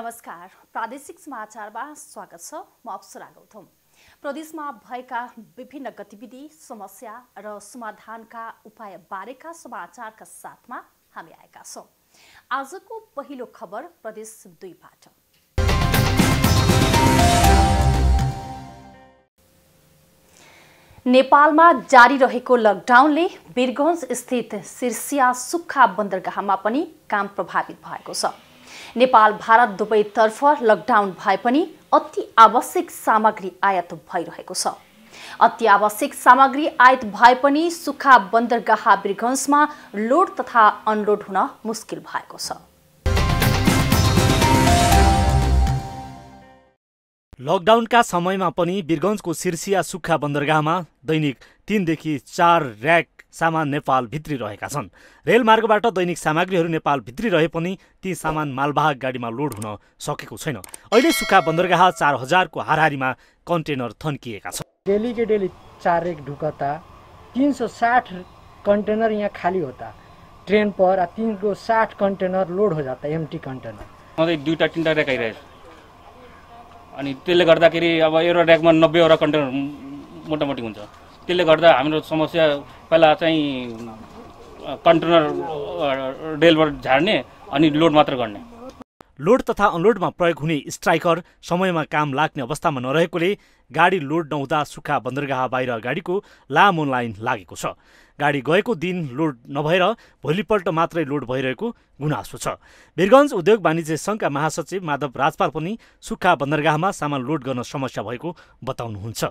नमस्कार, प्रादेशिक समाचारमा स्वागत छ। म अप्सरा गौतम। प्रदेशमा भएका विभिन्न गतिविधि, समस्या र समाधानका उपाय बारेका समाचारका साथमा हामी आएका छौं। आजको पहिलो खबर प्रदेश 2 बाट। नेपालमा जारी रहेको लकडाउनले वीरगञ्ज स्थित सिर्सिया सुक्खा बन्दरगाहमा पनि काम प्रभावित भएको छ। नेपाल भारत दुवैतर्फ लकडाउन भए पनि अति आवश्यक सामग्री आयात भइरहेको छ। अति आवश्यक सामग्री आयात भए पनि सुक्खा बन्दरगाह वीरगञ्जमा लोड तथा अनलोड हुन मुस्किल भएको छ। लकडाउनका समयमा पनि वीरगञ्जको सिर्सिया सुक्खा बन्दरगाहमा दैनिक 3 देखि 4 र्याक सामान नेपाल भित्री रहेका छन्। रेलमार्गबाट दैनिक सामग्रीहरू नेपाल भित्री रहे पनि ती सामान मालवाहक गाडीमा लोड हुन सकेको छैन। अहिले सुक्खा बन्दरगाह 4000 को हाराहारीमा कन्टेनर थन्किएका छन्। डेली के डेली 4 रेक ढुकता, 360 कंटेनर यहाँ खाली होता ट्रेन पर, 360 कंटेनर लोड हो जाता, एम्टी कंटेनर। सधैँ 2-3 रेक आइरहेछ अनि त्यसले गर्दाखेरि अब एउटा रेकमा 90 वटा कन्टेनर मोटामोटी हुन्छ। त्यसले गर्दा हाम्रो समस्या पहिला चाहिँ कन्टेनर रेलबाट झार्ने अनि लोड मात्र गर्ने। लोड तथा अनलोडमा प्रयोग हुने स्ट्राइकर समयमा काम लाग्ने अवस्थामा नरहेकोले गाडी लोड नहुँदा सुक्खा बन्दरगाह बाहिर गाडीको लामो लाइन लागेको छ। गाडी गएको दिन लोड नभएर भोलिपल्ट मात्रै लोड भइरहेको गुनासो छ। वीरगञ्ज उद्योग वाणिज्य संघका महासचिव माधव राजपाल पनि सुक्खा बन्दरगाहमा सामान लोड गर्न समस्या भएको बताउनुहुन्छ।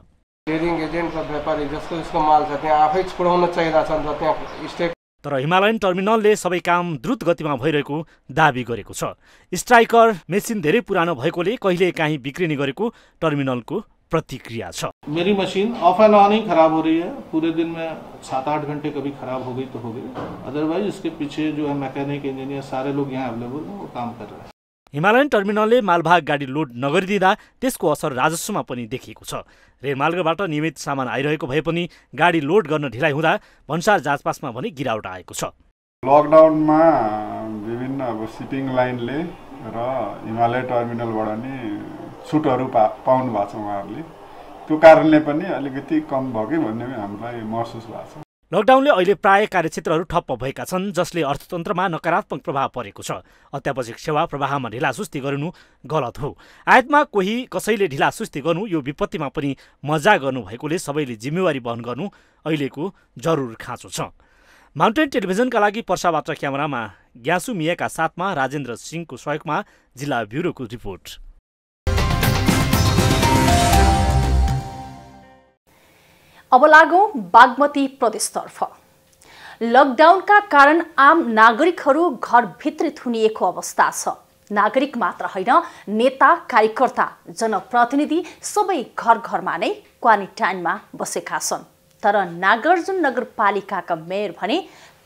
ट्रेडिङ एजेन्ट र व्यापारी जसको जसको माल छ त्यहाँ आफै पुर्याउन चाहिरहेछ नि त त्यहाँ स्टेट। तर हिमालयन टर्मिनलले सबै काम द्रुत गतिमा भइरहेको दाबी गरेको छ। स्ट्राइकर मेसिन धेरै पुरानो भएकोले कहिले काहीँ बिग्रिने गरेको टर्मिनलको प्रतिक्रिया छ। मेरी मशीन ऑफ एंड ऑन ही खराब हो रही है। पूरे दिन में 7-8 घंटे कभी खराब हो गई तो हो गई, अदरवाइज इसके पीछे जो है मैकेनिक इंजीनियर सारे लोग यहाँ अवेलेबल हैं, वो काम कर रहे हैं। हिमालयन टर्मिनलले मालवाहक गाडी लोड नगरिदिँदा त्यसको असर राजस्वमा पनि देखिएको छ। रेलमार्गबाट नियमित सामान आइरहेको भए पनि गाडी लोड गर्न ढिलाइ हुँदा भन्सार जाँचपासमा भने गिरावट आएको छ। लकडाउनमा विभिन्न अब सिपिङ लाइनले र हिमालय टर्मिनलबाट नि छुटहरू पाउनु भएको छ उहाँहरूले। त्यो कारणले पनि अलिकति कम भयो कि भन्ने हामीलाई महसुस भएको छ। लकडाउनले अहिले प्राय कार्यक्षेत्रहरू ठप्प भएका छन्, जसले अर्थतन्त्रमा नकारात्मक प्रभाव परेको छ। अत्यावश्यक सेवा प्रवाहमा ढिलासुस्ती गर्नु गलत हो। आयातमा कोही कसैले ढिलासुस्ती गर्नु यो विपत्तिमा पनि मजा गर्नु भएकोले सबैले जिम्मेवारी वहन गर्नु अहिलेको जरुर खाँचो छ। माउन्टेन टेलिभिजनका लागि पर्साबाट क्यामेरामा ग्यासु मियाका साथमा राजेन्द्र सिंहको सहयोगमा जिल्ला ब्युरोको रिपोर्ट। अब लागौं बागमती प्रदेशतर्फ। लकडाउनका कारण आम नागरिकहरू घरभित्र थुनिएको अवस्था छ। नागरिक मात्र होइन, नेता, कार्यकर्ता, जनप्रतिनिधि सबै घर घरमा नै क्वारेन्टाइनमा बसेका छन्। तर नागार्जुन नगरपालिकाका मेयर भने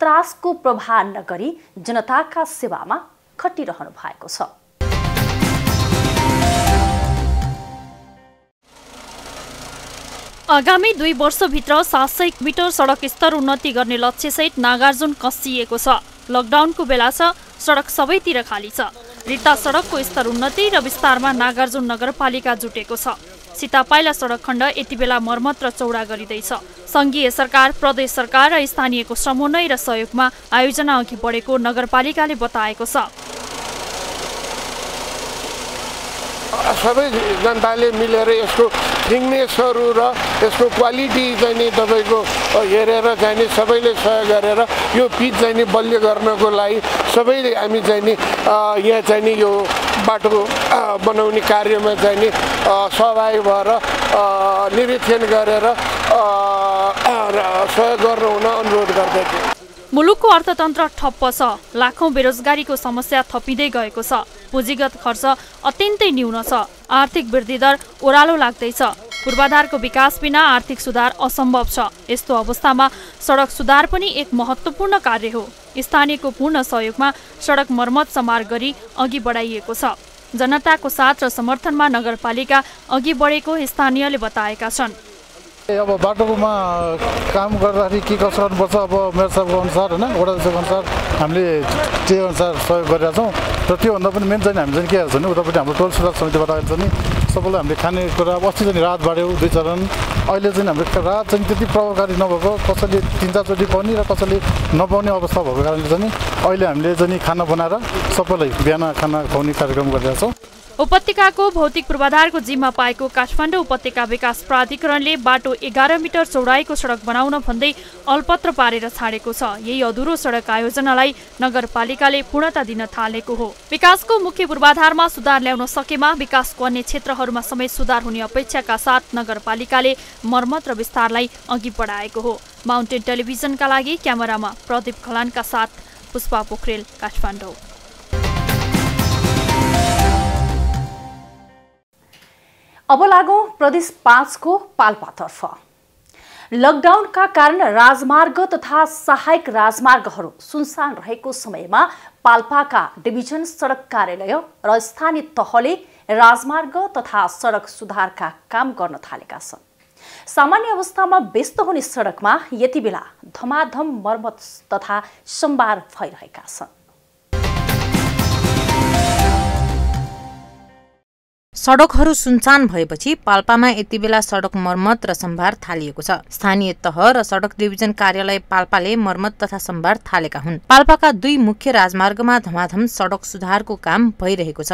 त्रासको प्रभाव नगरी जनताका सेवामा खटिरहनु भएको छ। आगामी 2 वर्षभित्र 700 मिटर सडक स्तर उन्नति गर्ने लक्ष्यसहित नागार्जुन कसिएको छ। लकडाउनको बेला छ, सडक सबैतिर खाली छ। रित्ता सडकको स्तर उन्नति र विस्तारमा नागार्जुन नगरपालिका जुटेको छ। सीतापाइला सडक खण्ड यति बेला मर्मत र चौडा गरिँदैछ। संघीय सरकार, प्रदेश सरकार र स्थानीयको समन्वय र सहयोगमा आयोजना अघि बढेको नगरपालिकाले बताएको छ। सबै जनताले मिलेर यसको थिकनेसहरू र यसको क्वालिटी चाहिँ नि तपाईँको हेरेर चाहिँ नि सबैले सहयोग गरेर यो पिच चाहिँ नि बलियो गर्नको लागि सबैले हामी चाहिँ नि यहाँ चाहिँ नि यो बाटो बनाउने कार्यमा चाहिँ नि सहभागी भएर निरीक्षण गरेर सहयोग गर्नु हुन अनुरोध गर्दछु। मुलुकको अर्थतन्त्र ठप्प छ। लाखौं बेरोजगारीको समस्या थपिँदै गएको छ। पुँजीगत खर्च अत्यन्तै न्यून छ। आर्थिक वृद्धि दर ओह्रालो लाग्दैछ। पूर्वाधारको विकास बिना आर्थिक सुधार असम्भव छ। यस्तो अवस्थामा सडक सुधार पनि एक महत्त्वपूर्ण कार्य हो। स्थानीयको पूर्ण सहयोगमा सडक मर्मत समार गरी अघि बढाइएको छ। जनताको साथ र समर्थनमा नगरपालिका अघि बढेको स्थानीयले बताएका छन्। अब बाटोमा काम गर्दाखेरि के कसो गर्नुपर्छ अब मेयर साहबको अनुसार होइन वडा अध्यक्षको अनुसार हामीले त्यही अनुसार सहयोग गरिरहेका छौँ। र त्योभन्दा पनि मेन चाहिँ हामी चाहिँ के गर्छ भने उतापट्टि हाम्रो टोल सुधार समितिबाट अहिले चाहिँ सबैलाई हामीले खानेकुरा अस्ति चाहिँ राहत बाँड्यौँ 2 चरण। अहिले चाहिँ हाम्रो राहत चाहिँ त्यति प्रभावकारी नभएको, कसैले 3-4 चोटि पाउने र कसैले नपाउने अवस्था भएको कारणले चाहिँ अहिले हामीले चाहिँ खाना बनाएर सबैलाई बिहान खाना खुवाउने कार्यक्रम गरिरहेका छौँ। उपत्यकाको भौतिक पूर्वाधारको जिम्मा पाएको काठमाडौँ उपत्यका विकास प्राधिकरणले बाटो 11 मिटर चौडाइको सडक बनाउन भन्दै अलपत्र पारेर छाडेको छ। यही अधुरो सडक आयोजनालाई नगरपालिकाले पूर्णता दिन थालेको हो। विकासको मुख्य पूर्वाधारमा सुधार ल्याउन सकेमा विकासको अन्य क्षेत्रहरूमा समेत सुधार हुने अपेक्षाका साथ नगरपालिकाले मर्मत र विस्तारलाई अघि बढाएको हो। माउन्टेन टेलिभिजनका लागि क्यामेरामा प्रदीप खलानका साथ पुष्पा पोखरेल, काठमाडौँ। अब लागौं प्रदेश 5 को पाल्पातर्फ। लकडाउनका कारण राजमार्ग तथा सहायक राजमार्गहरू सुनसान रहेको समयमा पाल्पाका डिभिजन सडक कार्यालय र स्थानीय तहले राजमार्ग तथा सडक सुधारका काम गर्न थालेका छन्। सामान्य अवस्थामा व्यस्त हुने सडकमा यति बेला धमाधम मर्मत तथा सम्भार भइरहेका छन्। सडकहरू सुनसान भएपछि पाल्पामा यति बेला सडक मर्मत र सम्भार थालिएको छ। स्थानीय तह र सडक डिभिजन कार्यालय पाल्पाले मर्मत तथा सम्भार थालेका हुन्। पाल्पाका 2 मुख्य राजमार्गमा धमाधम सडक सुधारको काम भइरहेको छ।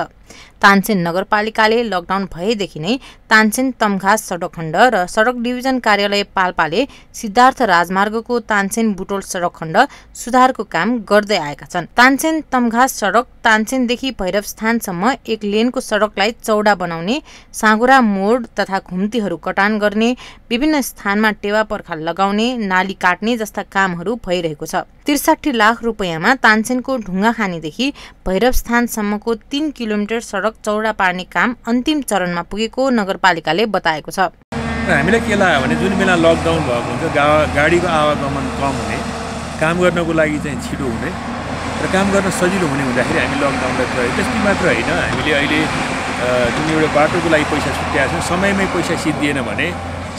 तानसेन नगरपालिकाले लकडाउन भएदेखि नै तानसेन तमघास सडक खण्ड र सडक डिभिजन कार्यालय पाल्पाले सिद्धार्थ राजमार्गको तानसेन बुटोल सडक खण्ड सुधारको काम गर्दै आएका छन्। तानसेन तमघास सडक तानसेनदेखि भैरवस्थानसम्म 1 लेनको सडकलाई चौडा बनाउने, साँगुरा मोड तथा घुम्तीहरू कटान गर्ने, विभिन्न स्थानमा टेवा पर्खा लगाउने, नाली काट्ने जस्ता कामहरू भइरहेको छ। 63 लाख रुपैयाँमा तानसेनको ढुङ्गाखानीदेखि भैरवस्थानसम्मको 3 किलोमिटर सडक चौडा पार्ने काम अन्तिम चरणमा पुगेको नगरपालिकाले बताएको छ। हामीलाई के लाग्यो भने जुन बेला लकडाउन भएको हुन्छ गाडीको आवागमन कम हुने, काम गर्नको लागि चाहिँ छिटो हुने र काम गर्न सजिलो हुने हुँदाखेरि हामी लकडाउनलाई प्रयोग। त्यति मात्र होइन, हामीले अहिले जुन एउटा बाटोको लागि पैसा छुट्याएको छौँ, समयमै पैसा सिद्धिएन भने,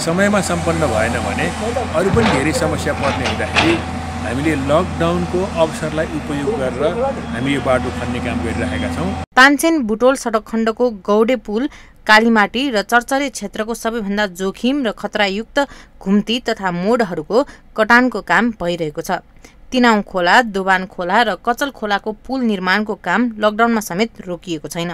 समयमा सम्पन्न भएन भने अरू पनि धेरै समस्या पर्ने हुँदाखेरि हामीले लकडाउनको अवसरलाई उपयोग गरेर हामी यो बाटो खन्ने काम गरिरहेका छौँ। तानसेन बुटोल सडक खण्डको गौडे पुल, कालीमाटी र चर्चरे क्षेत्रको सबैभन्दा जोखिम र खतरायुक्त घुम्ती तथा मोडहरूको कटानको काम भइरहेको छ। तिनाउ खोला, दोबान खोला र कचल खोलाको पुल निर्माणको काम लकडाउनमा समेत रोकिएको छैन।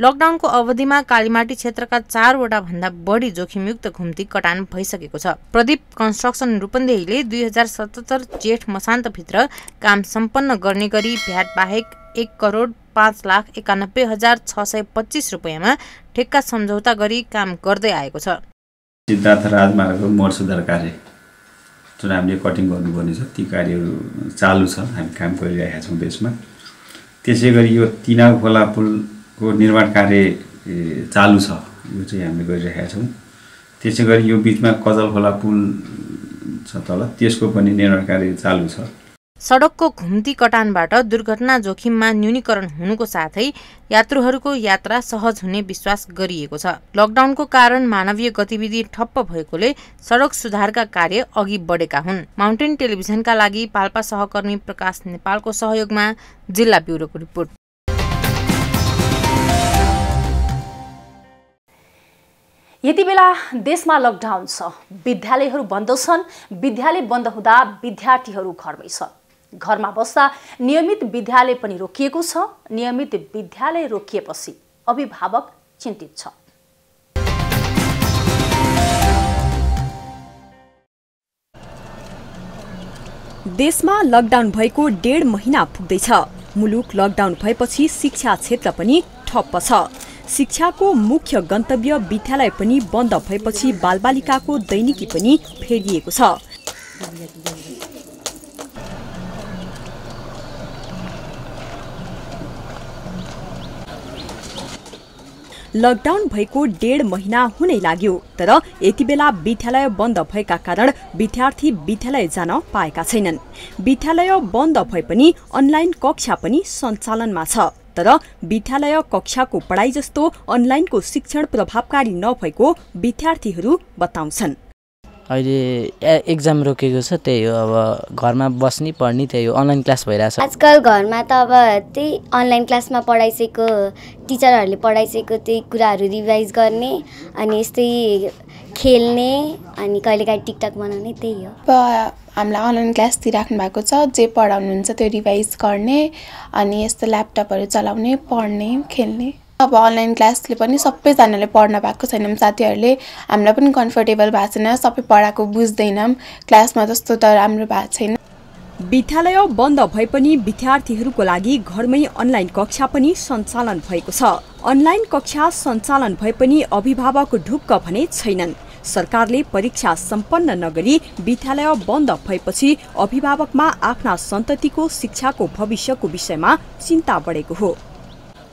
लकडाउनको अवधिमा कालीमाटी क्षेत्रका 4 वटा भन्दा बढी जोखिमयुक्त घुम्ती कटान भइसकेको छ। प्रदीप कन्स्ट्रक्सन रूपन्देहीले 2077 जेठ मसान्तभित्र काम सम्पन्न गर्ने गरी भ्याट बाहेक 1,05,91,625 रुपैयाँमा ठेक्का सम्झौता गरी काम गर्दै आएको छ। सिद्धार्थ राजमार्गको मोड सुधार कार्य जुन हामीले कटिङ गर्नुपर्ने छ, ती कार्यहरू चालु छ, हामी काम गरिरहेका छौँ त्यसमा। त्यसै गरी यो तिनाउ खोला पुलको निर्माण कार्य चालु छ, यो चाहिँ हामीले गरिरहेका छौँ। त्यसै गरी यो बिचमा कजल खोला पुल छ तल, त्यसको पनि निर्माण कार्य चालु छ। सडकको घुम्ती कटानबाट दुर्घटना जोखिममा न्यूनीकरण हुनुको साथै यात्रुहरूको यात्रा सहज हुने विश्वास गरिएको छ। लकडाउनको कारण मानवीय गतिविधि ठप्प भएकोले सडक सुधारका कार्य अघि बढेका हुन्। माउन्टेन टेलिभिजनका लागि पाल्पा सहकर्मी प्रकाश नेपालको सहयोगमा जिल्ला ब्युरोको रिपोर्ट। यति बेला देशमा लकडाउन छ, विद्यालयहरू बन्द छन्। विद्यालय बन्द हुँदा विद्यार्थीहरू घरमै छन्। घरमा बस्दा नियमित विद्यालय पनि रोकिएको छ। नियमित विद्यालय रोकिएपछि अभिभावक चिन्तित छ। देशमा लकडाउन भएको 1.5 महिना पुग्दैछ। मुलुक लकडाउन भएपछि शिक्षा क्षेत्र पनि ठप्प छ। शिक्षाको मुख्य गन्तव्य विद्यालय पनि बन्द भएपछि बालबालिकाको दैनिकी पनि फेरिएको छ। लकडाउन भएको 1.5 महिना हुनै लाग्यो, तर यति बेला विद्यालय बन्द भएका कारण विद्यार्थी विद्यालय जान पाएका छैनन्। विद्यालय बन्द भए पनि अनलाइन कक्षा पनि सञ्चालनमा छ, तर विद्यालय कक्षाको पढाइ जस्तो अनलाइनको शिक्षण प्रभावकारी नभएको विद्यार्थीहरू बताउँछन्। अहिले एक्जाम रोकेको छ, त्यही हो। अब घरमा बस्ने पढ्ने त्यही हो, अनलाइन क्लास भइरहेछ। आजकल घरमा त अब त्यही अनलाइन क्लासमा पढाइसकेको, टिचरहरूले पढाइसकेको त्यही कुराहरू रिभाइज गर्ने, अनि यस्तै खेल्ने, अनि कहिलेकाहीँ टिकटक बनाउने, त्यही हो। हामीलाई अनलाइन क्लास दिइराख्नु भएको छ, जे पढाउनुहुन्छ त्यो रिभाइज गर्ने, अनि यस्तो ल्यापटपहरू चलाउने, पढ्ने, खेल्ने। अब अनलाइन क्लासले पनि सबैजनाले पढ्न पाएको छैनौँ, साथीहरूले हामीलाई पनि कम्फर्टेबल भएको छैन, सबै पढाएको बुझ्दैनौँ, क्लासमा जस्तो त राम्रो भएको छैन। विद्यालय बन्द भए पनि विद्यार्थीहरूको लागि घरमै अनलाइन कक्षा पनि सञ्चालन भएको छ। अनलाइन कक्षा सञ्चालन भए पनि अभिभावक ढुक्क भने छैनन्। सरकारले परीक्षा सम्पन्न नगरी विद्यालय बन्द भएपछि अभिभावकमा आफ्ना सन्ततिको शिक्षाको भविष्यको विषयमा चिन्ता बढेको हो।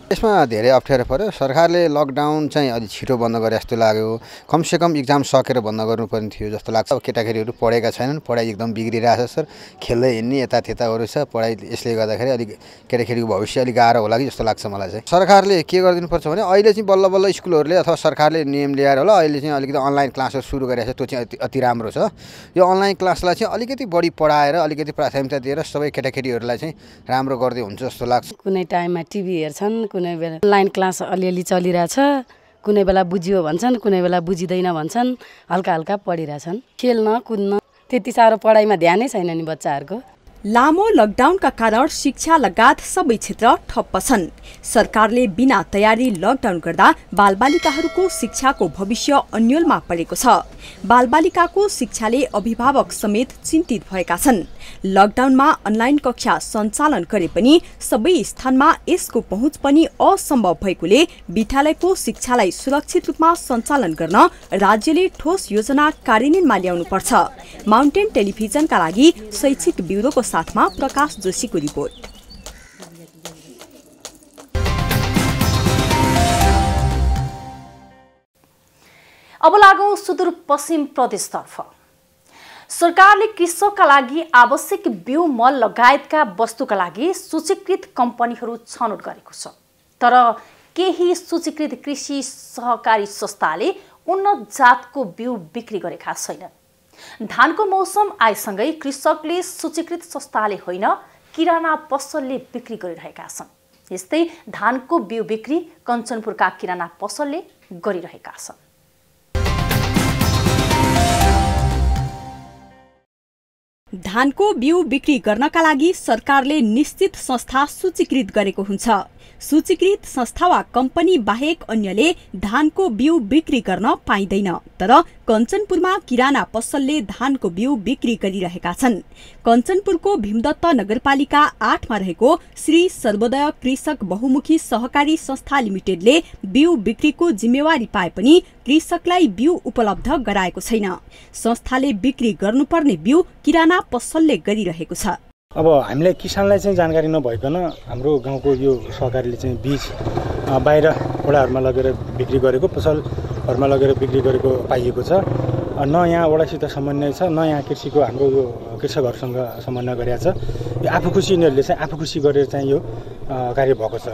यसमा धेरै अप्ठ्यारो पर्यो। सरकारले लकडाउन चाहिँ अलि छिटो बन्द गरे जस्तो लाग्यो। कमसेकम इक्जाम सकेर बन्द गर्नुपर्ने थियो जस्तो लाग्छ। अब केटाकेटीहरू पढेका छैनन्, पढाइ एकदम बिग्रिरहेछ सर। खेल्दै हिँड्ने यतात्यताहरू छ, पढाइ यसले गर्दाखेरि अलिक केटाकेटीको भविष्य अलिक गाह्रो होला कि जस्तो लाग्छ मलाई चाहिँ। सरकारले के गरिदिनुपर्छ भने अहिले चाहिँ बल्ल बल्ल स्कुलहरूले अथवा सरकारले नियम ल्याएर होला अहिले चाहिँ अलिकति अनलाइन क्लासहरू सुरु गरेको छ, त्यो चाहिँ अति राम्रो छ। यो अनलाइन क्लासलाई चाहिँ अलिकति बढी पढाएर अलिकति प्राथमिकता दिएर सबै केटाकेटीहरूलाई चाहिँ राम्रो गर्दै हुन्छ जस्तो लाग्छ। कुनै टाइममा टिभी हेर्छन्, कुनै बेला अनलाइन क्लास अलिअलि चलिरहेछ, कुनै बेला बुझियो भन्छन्, कुनै बेला बुझिँदैन भन्छन्, हल्का हल्का पढिरहेछन्। खेल्न कुद्न त्यति साह्रो पढाइमा ध्यानै छैन नि बच्चाहरूको। लामो लकडाउनका कारण शिक्षा लगायत सबै क्षेत्र ठप्प छन्। सरकारले बिना तयारी लकडाउन गर्दा बालबालिकाहरूको शिक्षाको भविष्य अन्योलमा परेको छ। बालबालिकाको शिक्षाले अभिभावक समेत चिन्तित भएका छन्। लकडाउनमा अनलाइन कक्षा सञ्चालन गरे पनि सबै स्थानमा यसको पहुँच पनि असम्भव भएकोले विद्यालयको शिक्षालाई सुरक्षित रूपमा सञ्चालन गर्न राज्यले ठोस योजना कार्यान्वयनमा ल्याउनुपर्छ। माउन्टेन टेलिभिजनका लागि शैक्षिक ब्युरोको साथमा प्रकाश जोशीको रिपोर्ट। अब लागौं सुदूरपश्चिम प्रदेशतर्फ। सरकारले कृषकका लागि आवश्यक बिउ मल लगायतका वस्तुका लागि सूचीकृत कम्पनीहरू छनौट गरेको छ। तर केही सूचीकृत कृषि सहकारी संस्थाले उन्नत जातको बिउ बिक्री गरेका छैनन्। धानको मौसम आएसँगै कृषकले सूचीकृत संस्थाले होइन किराना पसलले बिक्री गरिरहेका छन्। यस्तै धानको बिउ बिक्री कञ्चनपुरका किराना पसलले गरिरहेका छन्। धानको बिउ बिक्री गर्नका लागि सरकारले निश्चित संस्था सूचीकृत गरेको हुन्छ। सूचीकृत संस्था वा कम्पनी बाहेक अन्यले धानको बिउ बिक्री गर्न पाइँदैन। तर कञ्चनपुरमा किराना पसलले धानको बिउ बिक्री गरिरहेका छन्। कञ्चनपुरको भीमदत्त नगरपालिका 8मा रहेको श्री सर्वोदय कृषक बहुमुखी सहकारी संस्था लिमिटेडले बिउ बिक्रीको जिम्मेवारी पाए पनि कृषकलाई बिउ उपलब्ध गराएको छैन। संस्थाले बिक्री गर्नुपर्ने बिउ किराना पसलले गरिरहेको छ। अब हामीले किसानलाई चाहिँ जानकारी नभइकन हाम्रो गाउँको यो सहकारीले चाहिँ बीज बाहिर वडाहरूमा लगेर बिक्री गरेको, पसलहरूमा लगेर बिक्री गरेको पाइएको छ। न यहाँ वडासित समन्वय छ, न यहाँ कृषिको हाम्रो यो कृषकहरूसँग समन्वय गरेको छ। यो आफू खुसी यिनीहरूले चाहिँ आफू खुसी गरेर चाहिँ यो कार्य भएको छ।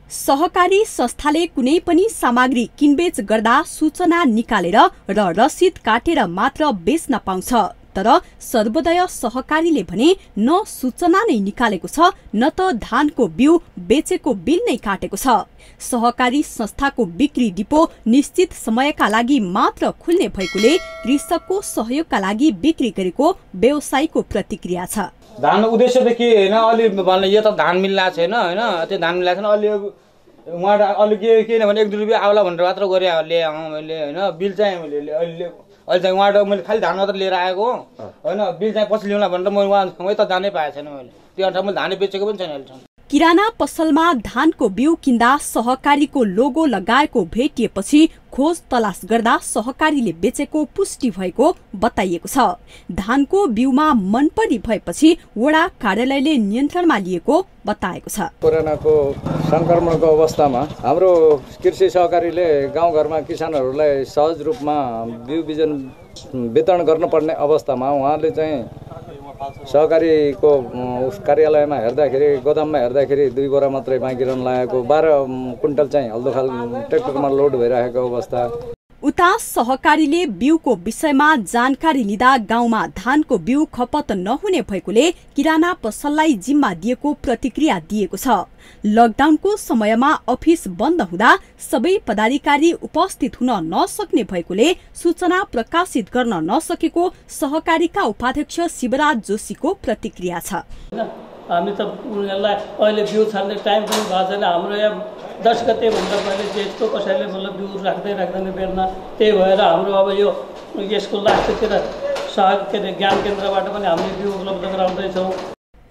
सहकारी संस्थाले कुनै पनि सामग्री किनबेच गर्दा सूचना निकालेर र रसिद काटेर मात्र बेच्न पाउँछ। तर सर्वोदय सहकारीले भने न सूचना नै निकालेको छ न त धानको बिउ बेचेको बिल नै काटेको छ। सहकारी संस्थाको बिक्री डिपो निश्चित समयका लागि मात्र खुल्ने भएकोले कृषकको सहयोगका लागि बिक्री गरेको व्यवसायीको प्रतिक्रिया छ। धान उद्देश्य त के हैन, अलि भन्ने यो त धान मिल्ला छैन हैन, त्यो धान मिल्ला छैन। अलि उहाँ अलि के भने 1-2 रुपैयाँ आउला भनेर मात्र गरे ल्याए मैले हैन। बिल चाहिँ मैले अहिले चाहिँ उहाँबाट मैले खालि धान मात्र लिएर आएको होइन। बिल चाहिँ पछि ल्याउँला भनेर म उहाँसँगै त जानै पाएको छैन मैले। त्यो अनुसार मैले धानै बेचेको पनि छैन अहिलेसम्म। किराना पसलमा धानको बिउ किन्दा सहकारीको लोगो लगाएको भेटिएपछि खोज तलास गर्दा सहकारीले बेचेको पुष्टि भएको बताइएको छ। धानको बिउमा मनपरी भएपछि वडा कार्यालयले नियन्त्रणमा लिएको बताएको छ। कोरोनाको संक्रमणको अवस्थामा हाम्रो कृषि सहकारीले गाउँघरमा किसानहरूलाई सहज रूपमा बिउ बिजन वितरण गर्नुपर्ने अवस्थामा उहाँले चाहिँ सहकारीको कार्यालयमा हेर्दाखेरि गोदाममा हेर्दाखेरि 2 बोरा मात्रै बाँकी रहन लागेको, 12 कुन्टल चाहिँ हल्दोखाल ट्र्याक्टरमा लोड भइरहेको अवस्था। उता सहकारीले बिउको विषयमा जानकारी लिँदा गाउँमा धानको बिउ खपत नहुने भएकोले किराना पसललाई जिम्मा दिएको प्रतिक्रिया दिएको छ। लकडाउनको समयमा अफिस बन्द हुँदा सबै पदाधिकारी उपस्थित हुन नसक्ने भएकोले सूचना प्रकाशित गर्न नसकेको सहकारीका उपाध्यक्ष शिवराज जोशीको प्रतिक्रिया छ। हामी त उनीहरूलाई अहिले बिउ छान्ने टाइम पनि भएको छैन। हाम्रो यहाँ 10 गते भन्दा पहिले जेठको कसैले मतलब बिउ राख्दैन बेर्ना। त्यही भएर हाम्रो अब यो यसको लास्टतिर ज्ञान केन्द्रबाट पनि हामीले बिउ उपलब्ध गराउँदैछौँ।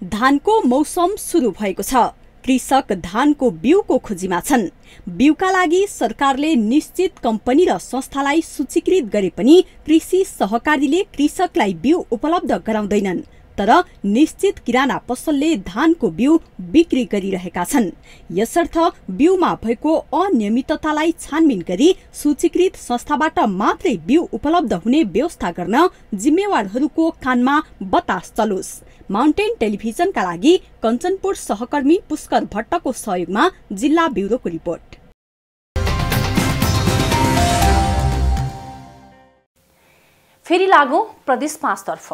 धानको मौसम सुरु भएको छ। कृषक धानको बिउको खोजीमा छन्। बिउका लागि सरकारले निश्चित कम्पनी र संस्थालाई सूचीकृत गरे पनि कृषि सहकारीले कृषकलाई बिउ उपलब्ध गराउँदैनन्। तर निश्चित किराना पसलले धानको बिउ बिक्री गरिरहेका छन्। यसर्थ बिउमा भएको अनियमिततालाई छानबिन गरी सूचीकृत संस्थाबाट मात्रै बिउ उपलब्ध हुने व्यवस्था गर्न जिम्मेवारहरूको कानमा बतास चलोस्। माउन्टेन टेलिभिजनका लागि कञ्चनपुर सहकर्मी पुष्कर भट्टको सहयोगमा जिल्ला ब्युरोको रिपोर्ट। फेरि लागौं प्रदेश 5 तर्फ।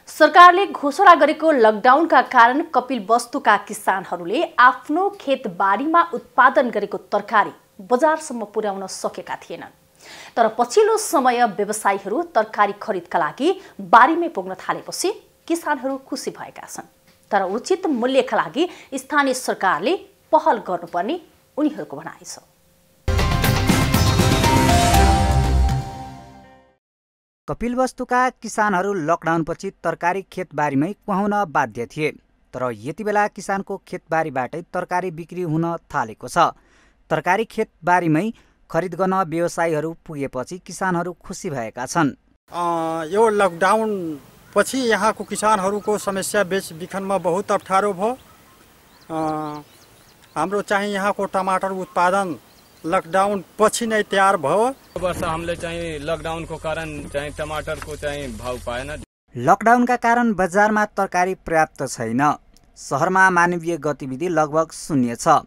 सरकारले घोषणा गरेको लकडाउनका कारण कपिलवस्तुका किसानहरूले आफ्नो खेतबारीमा उत्पादन गरेको तरकारी बजारसम्म पुर्याउन सकेका थिएनन्। तर पछिल्लो समय व्यवसायीहरू तरकारी खरिदका लागि बारीमै पुग्न थालेपछि किसानहरू खुसी भएका छन्। तर उचित मूल्यका लागि स्थानीय सरकारले पहल गर्नुपर्ने उनीहरूको भनाइ छ। कपिलवस्तुका किसानहरू लकडाउनपछि तरकारी खेतबारीमै कुहाउन बाध्य थिए। तर यति बेला किसानको खेतबारीबाटै तरकारी बिक्री हुन थालेको छ। तरकारी खेतबारीमै खरिद गर्न व्यवसायीहरू पुगेपछि किसानहरू खुसी भएका छन्। यो लकडाउन पछि यहाँको किसानहरूको समस्या बेचबिखनमा बहुत अप्ठ्यारो भयो। हाम्रो चाहिँ यहाँको टमाटर उत्पादन लकडाउन पछि नै तयार भयो। वर्ष हामीले चाहिँ लकडाउनको कारण चाहिँ टमाटरको चाहिँ भाव पाएन। लकडाउनका कारण बजारमा तरकारी पर्याप्त छैन। शहरमा मानवीय गतिविधि लगभग शून्य छ।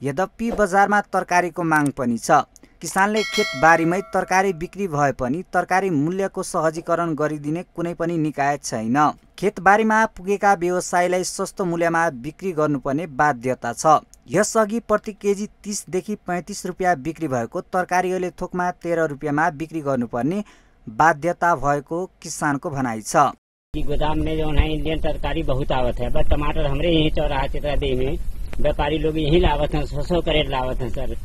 यद्यपि बजारमा तरकारीको माग पनि छ। किसानले खेतबारीमै तरकारी बिक्री भए पनि तरकारी मूल्यको सहजीकरण गरिदिने कुनै पनि निकाय छैन। खेतबारीमा पुगेका व्यवसायीलाई सस्तो मूल्यमा बिक्री गर्नुपर्ने बाध्यता छ। यसअघि प्रति केजी 30 देखि 35 रुपियाँ बिक्री भएको तरकारीहरूले थोकमा 13 रुपियाँमा बिक्री गर्नुपर्ने बाध्यता भएको किसानको भनाइ छ। गोदाम में जो है इंडियन तरकारी बहुत आवत है, बट टमाटर हमारे यही चौराहा चित्रादेही में व्यापारी लोग यही लावत हैं, 100 करेट लावत हैं सर।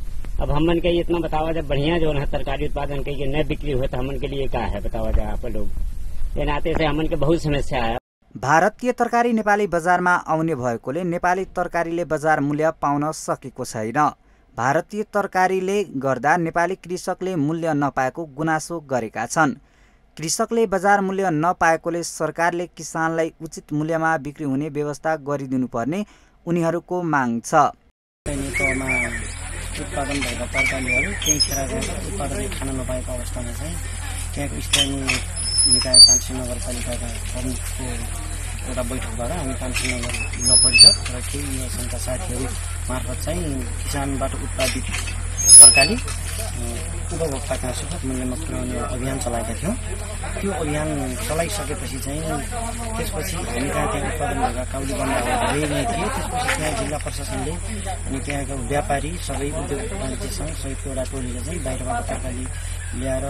अब हमन के इतना बतावा जब बढ़िया जो है तरकारी उत्पादन के न बिक्री हो तो हमन के लिए क्या है बतावा जाए आप लोग। ये नाते से हमन के बहुत समस्या है। भारतीय तरकारी नेपाली बजारमा आउने भएकोले नेपाली तरकारीले बजार मूल्य पाउन सकेको छैन। भारतीय तरकारीले गर्दा नेपाली कृषकले मूल्य नपाएको गुनासो गरेका छन्। कृषकले बजार मूल्य नपाएकोले सरकारले किसानलाई उचित मूल्यमा बिक्री हुने व्यवस्था गरिदिनुपर्ने उनीहरूको माग छ। उत्पादन भएका तरकारीहरू केही खेर उत्पादन खान नपाएको अवस्थामा चाहिँ त्यहाँको स्थानीय निकाय कान्छी नगरपालिकाका प्रमुखको एउटा बैठकबाट हामी कान्छी नगर जिल्ला परिषद र केही सङ्घका साथीहरू मार्फत चाहिँ किसानबाट उत्पादित तरकारी उपभोक्ताका सुखद मूल्यमा पुर्याउने अभियान चलाएका थियौँ। त्यो अभियान चलाइसकेपछि चाहिँ त्यसपछि हामी कहाँ त्यहाँ उत्पादन भएका काउली बन्दाहरू धेरै नै थिए। त्यसपछि त्यहाँ जिल्ला प्रशासनले अनि त्यहाँका व्यापारी सबै उद्योग वाणिज्य सङ्घ सहितको एउटा टोलीले चाहिँ बाहिरबाट तरकारी ल्याएर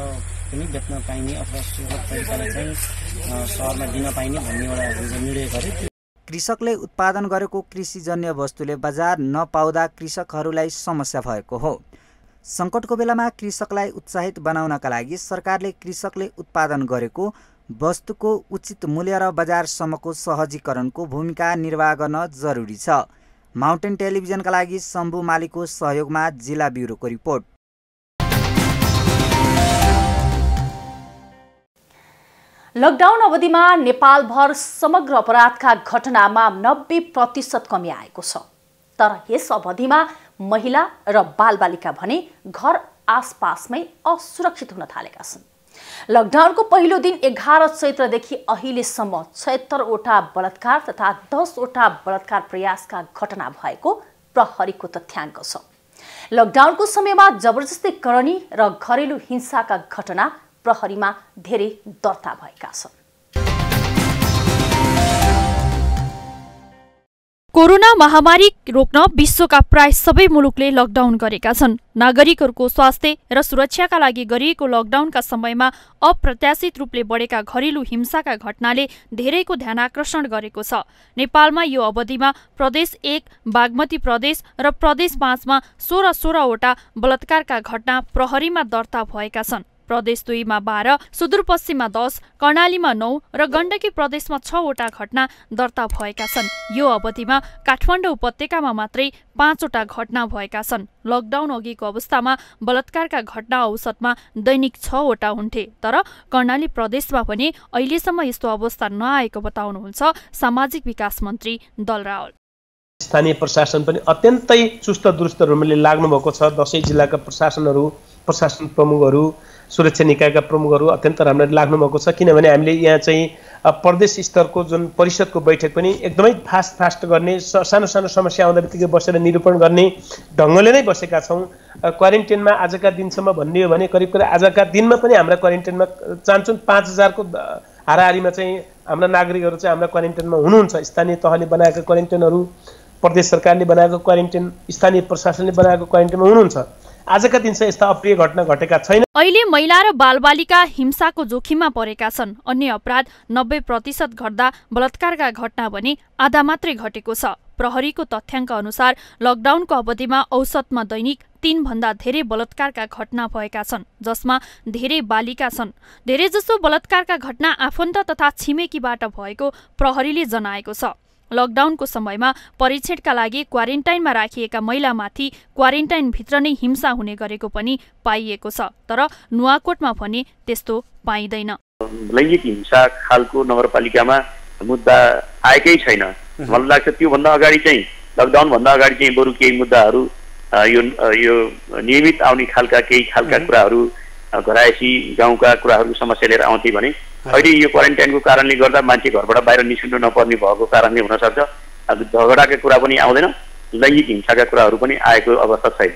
पनि बेच्न पाइने अथवा सुलभ तरिकाले चाहिँ सहरमा दिन पाइने भन्ने एउटा निर्णय गरे। कृषकले उत्पादन गरेको कृषिजन्य वस्तुले बजार नपाउँदा कृषकहरूलाई समस्या भएको हो। सङ्कटको बेलामा कृषकलाई उत्साहित बनाउनका लागि सरकारले कृषकले उत्पादन गरेको वस्तुको उचित मूल्य र बजारसम्मको सहजीकरणको भूमिका निर्वाह गर्न जरुरी छ। माउन्टेन टेलिभिजनका लागि शम्भु मालीको सहयोगमा जिल्ला ब्युरोको रिपोर्ट। लकडाउन अवधिमा नेपालभर समग्र अपराधका घटनामा 90% कमी आएको छ। तर यस अवधिमा महिला र बालबालिका भने घर आसपासमै असुरक्षित हुन थालेका छन्। लकडाउनको पहिलो दिन 11 चैत्रदेखि अहिलेसम्म 76वटा बलात्कार तथा 10वटा बलात्कार प्रयासका घटना भएको प्रहरीको तथ्याङ्क छ। लकडाउनको समयमा जबरजस्ती करनी र घरेलु हिंसाका घटना प्रहरीमा धेरै दर्ता भएका छन्। कोरोना महामारी रोक्न विश्वका प्राय सबै मुलुकले लकडाउन गरेका छन्। नागरिकहरूको स्वास्थ्य र सुरक्षाका लागि गरिएको लकडाउनका समयमा अप्रत्याशित रूपले बढेका घरेलु हिंसाका घटनाले धेरैको ध्यानाकर्षण गरेको छ। नेपालमा यो अवधिमा प्रदेश 1, बागमती प्रदेश र प्रदेश 5 मा 16वटा बलात्कारका घटना प्रहरीमा दर्ता भएका छन्। प्रदेश 2 मा 12, सुदूरपश्चिममा 10, कर्णालीमा 9 र गण्डकी प्रदेशमा 6वटा घटना दर्ता भएका छन्। यो अवधिमा काठमाडौँ उपत्यकामा मात्रै 5वटा घटना भएका छन्। लकडाउन अघिको अवस्थामा बलात्कारका घटना औसतमा दैनिक 6वटा हुन्थे, तर कर्णाली प्रदेशमा पनि अहिलेसम्म यस्तो अवस्था नआएको बताउनुहुन्छ सामाजिक विकास मन्त्री दल रावल। स्थानीय प्रशासन पनि अत्यन्तै चुस्त दुरुस्त रूपले लाग्नु भएको छ। 10 जिल्लाका प्रशासन प्रमुखहरू, सुरक्षा निकायका प्रमुखहरू अत्यन्त राम्ररी लाग्नु भएको छ। किनभने हामीले यहाँ चाहिँ प्रदेश स्तरको जुन परिषदको बैठक पनि एकदमै फास्ट गर्ने, सानो सानो समस्या आउँदा बित्तिकै बसेर निरूपण गर्ने ढङ्गले नै बसेका छौँ। क्वारेन्टाइनमा आजका दिनसम्म भन्ने हो भने करिब आजका दिनमा पनि हाम्रा क्वारेन्टाइनमा 5000 को हाराहारीमा चाहिँ हाम्रा नागरिकहरू चाहिँ हाम्रा क्वारेन्टाइनमा हुनुहुन्छ। स्थानीय तहले बनाएका क्वारेन्टाइनहरू, प्रदेश सरकारले बनाएको क्वारेन्टाइन, स्थानीय प्रशासनले बनाएको क्वारेन्टाइनमा हुनुहुन्छ। आजका दिन चाहिँ यस्ता अप्रिय घटना घटेका छैन। अहिले महिला र बालबालिका हिंसाको जोखिममा परेका छन्। अन्य अपराध 90% घट्दा बलात्कारका घटना भने आधा मात्रै घटेको छ। प्रहरीको तथ्याङ्क अनुसार लकडाउनको अवधिमा औसतमा दैनिक 3 भन्दा धेरै बलात्कारका घटना भएका छन्, जसमा धेरै बालिका छन्। धेरैजसो बलात्कारका घटना आफन्त तथा छिमेकीबाट भएको प्रहरीले जनाएको छ। लकडाउनको समयमा परीक्षणका लागि क्वारेन्टाइनमा राखिएका महिलामाथि क्वारेन्टाइनभित्र नै हिंसा हुने गरेको पनि पाइएको छ, तर नुवाकोटमा भने त्यस्तो पाइँदैन। लैङ्गिक हिंसा खालको नगरपालिकामा मुद्दा आएकै छैन। मलाई लाग्छ त्योभन्दा अगाडि चाहिँ लकडाउनभन्दा अगाडि चाहिँ बरु केही मुद्दाहरू यो नियमित आउने केही खालका कुराहरू घरायसी गाउँका कुराहरूको समस्या लिएर आउँथे भने अहिले यो क्वारेन्टाइनको कारणले गर्दा मान्छे घरबाट बाहिर निस्किनु नपर्ने भएको कारणले हुनसक्छ झगडाका कुरा पनि आउँदैन, लैङ्गिक हिंसाका कुराहरू पनि आएको अवस्था छैन।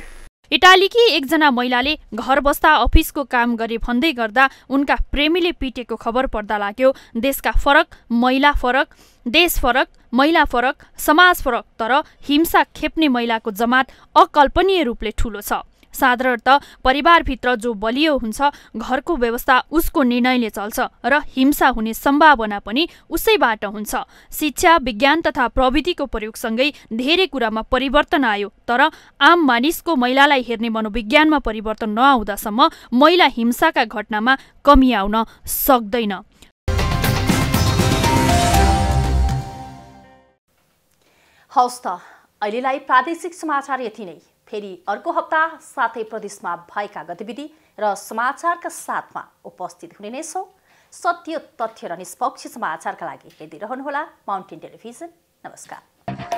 इटालीकी एकजना महिलाले घर बस्दा अफिसको काम गरे भन्दै गर्दा उनका प्रेमीले पिटेको खबर पर्दा लाग्यो देशका फरक, महिला फरक, देश फरक, महिला फरक, समाज फरक, तर हिंसा खेप्ने महिलाको जमात अकल्पनीय रूपले ठूलो छ। साधारणतः परिवारभित्र जो बलियो हुन्छ घरको व्यवस्था उसको निर्णयले चल्छ र हिंसा हुने सम्भावना पनि उसैबाट हुन्छ। शिक्षा, विज्ञान तथा प्रविधिको प्रयोगसँगै धेरै कुरामा परिवर्तन आयो, तर आम मानिसको महिलालाई हेर्ने मनोविज्ञानमा परिवर्तन नआउँदासम्म महिला हिंसाका घटनामा कमी आउन सक्दैन। हवस् त अहिलेलाई प्रादेशिक समाचार यति नै। फेरि अर्को हप्ता साथै प्रदेशमा भएका गतिविधि र समाचारका साथमा उपस्थित हुने नै छौँ। सत्य, तथ्य र निष्पक्ष समाचारका लागि हेर्दै रहनुहोला माउन्टेन टेलिभिजन। नमस्कार।